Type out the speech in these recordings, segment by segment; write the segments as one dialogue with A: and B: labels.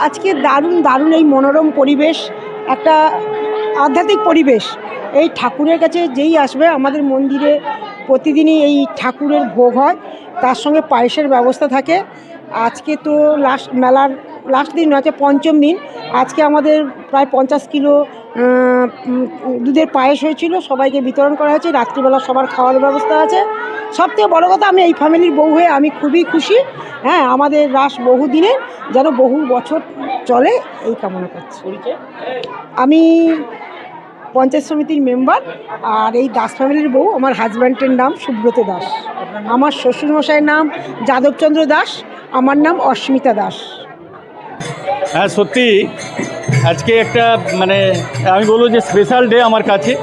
A: আজকে দারুণ দারুণ এই মনোরম পরিবেশ, একটা আধ্যাত্মিক পরিবেশ। এই ঠাকুরের কাছে যেই আসবে, আমাদের মন্দিরে প্রতিদিনই এই ঠাকুরের ভোগ হয়, তার সঙ্গে পায়েসের ব্যবস্থা থাকে। আজকে তো মেলার লাস্ট দিন আছে, পঞ্চম দিন। আজকে আমাদের প্রায় 50 কিলো দুধের পায়েস হয়েছিল, সবাইকে বিতরণ করা হয়েছে। রাত্রিবেলা সবার খাওয়ার ব্যবস্থা আছে। সবথেকে বড় কথা, আমি এই ফ্যামিলির বউ হয়ে আমি খুবই খুশি। হ্যাঁ, আমাদের রাস বহু দিনের, যেন বহু বছর চলে, এই কামনা করছি। আমি পঞ্চায়েত সমিতির মেম্বার, আর এই দাস ফ্যামিলির বউ। আমার হাজব্যান্ডের নাম সুব্রত দাস, আমার শ্বশুরমশাইয়ের নাম যাদবচন্দ্র দাস, আমার নাম অস্মিতা দাস।
B: হ্যাঁ, সত্যি আজকে একটা আমি বলবো যে স্পেশাল ডে আমার কাছে।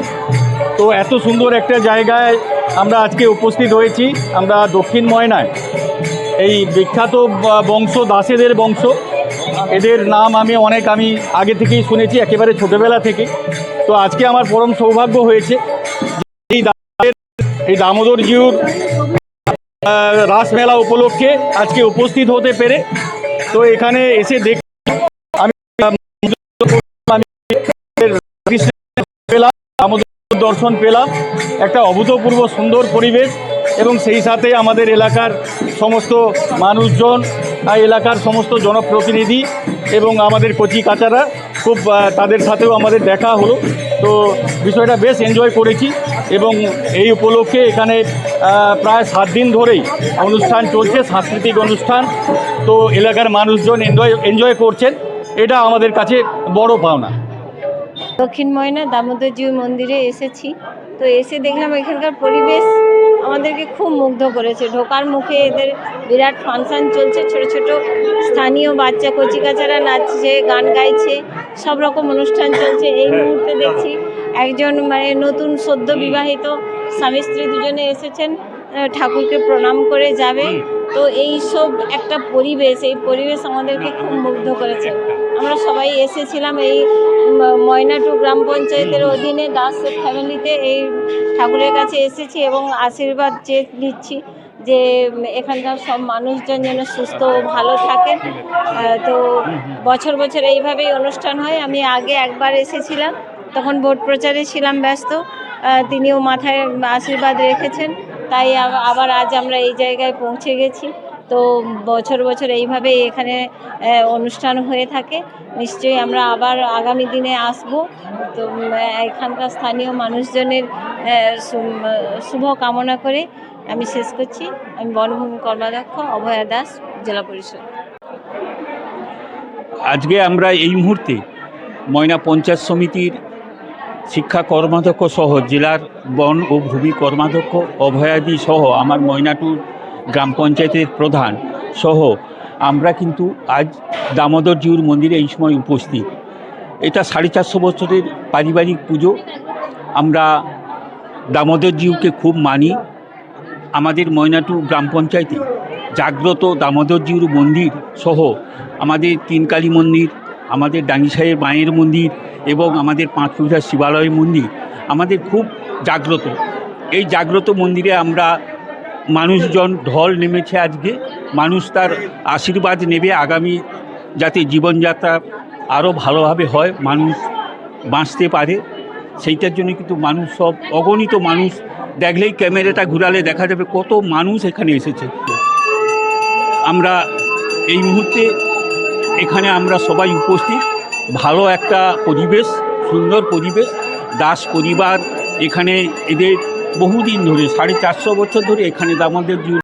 B: তো এত সুন্দর একটা জায়গায় আমরা আজকে উপস্থিত হয়েছি। আমরা দক্ষিণ ময়নায় এই বিখ্যাত বংশ, দাসেদের বংশ, এদের নাম আমি আগে থেকেই শুনেছি, একেবারে ছোটোবেলা থেকে। তো আজকে আমার পরম সৌভাগ্য হয়েছে এই দামোদর জিউর রাসমেলা উপলক্ষে আজকে উপস্থিত হতে পেরে। তো এখানে এসে দর্শন পেলাম, একটা অভূতপূর্ব সুন্দর পরিবেশ, এবং সেই সাথে আমাদের এলাকার সমস্ত মানুষজন, এলাকার সমস্ত জনপ্রতিনিধি এবং আমাদের কচি কাচারা, খুব তাদের সাথেও আমাদের দেখা হলো। তো বিষয়টা বেশ এনজয় করেছি, এবং এই উপলক্ষে এখানে প্রায় 7 দিন ধরেই অনুষ্ঠান চলছে, সাংস্কৃতিক অনুষ্ঠান। তো এলাকার মানুষজন এনজয় করছেন, এটা আমাদের কাছে বড় পাওনা।
C: দক্ষিণ ময়না দামোদর জিউ মন্দিরে এসেছি। তো এসে দেখলাম এখানকার পরিবেশ আমাদেরকে খুব মুগ্ধ করেছে। ঢোকার মুখে এদের বিরাট ফাংশন চলছে, ছোট ছোট স্থানীয় বাচ্চা কচিকাচারা নাচছে, গান গাইছে, সব রকম অনুষ্ঠান চলছে। এই মুহূর্তে দেখছি একজন নতুন সদ্য বিবাহিত স্বামী স্ত্রী দুজনে এসেছেন, ঠাকুরকে প্রণাম করে যাবে। তো এই সব একটা পরিবেশ, এই পরিবেশ আমাদেরকে খুব মুগ্ধ করেছে। আমরা সবাই এসেছিলাম এই ময়নাটু গ্রাম পঞ্চায়েতের অধীনে দাস ফ্যামিলিতে এই ঠাকুরের কাছে এসেছি, এবং আশীর্বাদ চেয়ে নিচ্ছি যে এখানকার সব মানুষজন যেন সুস্থ ও ভালো থাকেন। তো বছর বছর এইভাবেই অনুষ্ঠান হয়। আমি আগে একবার এসেছিলাম, তখন ভোট প্রচারে ছিলাম ব্যস্ত। তিনিও মাথায় আশীর্বাদ রেখেছেন, তাই আবার আজ আমরা এই জায়গায় পৌঁছে গেছি। তো বছর বছর এইভাবেই এখানে অনুষ্ঠান হয়ে থাকে। নিশ্চয়ই আমরা আবার আগামী দিনে আসব। তো এখানকার স্থানীয় মানুষজনের শুভ কামনা করে আমি শেষ করছি। আমি বনভূমি কর্মাধ্যক্ষ অভয়া দাস, জেলা পরিষদ।
D: আজকে আমরা এই মুহূর্তে ময়না পঞ্চায়েত সমিতির শিক্ষা কর্মাধ্যক্ষ সহ জেলার বন ও ভূমি কর্মাধ্যক্ষ অভয়াদি সহ আমার ময়নাটুর গ্রাম পঞ্চায়েতের প্রধান সহ আমরা কিন্তু আজ দামোদর জিউর মন্দিরে এই সময় উপস্থিত। এটা 450 বছরের পারিবারিক পুজো। আমরা দামোদর জিউকে খুব মানি। আমাদের ময়নাটু গ্রাম পঞ্চায়েতে জাগ্রত দামোদর জিউর মন্দির সহ আমাদের তিনকালী মন্দির, আমাদের ডাঙ্গিসাহের মায়ের মন্দির এবং আমাদের পাঁচপুরা শিবালয় মন্দির আমাদের খুব জাগ্রত। এই জাগ্রত মন্দিরে আমরা মানুষজন ঢল নেমেছে। আজকে মানুষ তার আশীর্বাদ নেবে, আগামী যাতে জীবনযাত্রা আরও ভালোভাবে হয়, মানুষ বাঁচতে পারে, সেইটার জন্য কিন্তু মানুষ সব অগণিত মানুষ, দেখলেই ক্যামেরাটা ঘুরালে দেখা যাবে কত মানুষ এখানে এসেছে। আমরা এই মুহূর্তে এখানে আমরা সবাই উপস্থিত। ভালো একটা পরিবেশ, সুন্দর পরিবেশ। দাস পরিবার এখানে, এদের বহুদিন ধরে 450 বছর ধরে এখানে দামোদর জিউ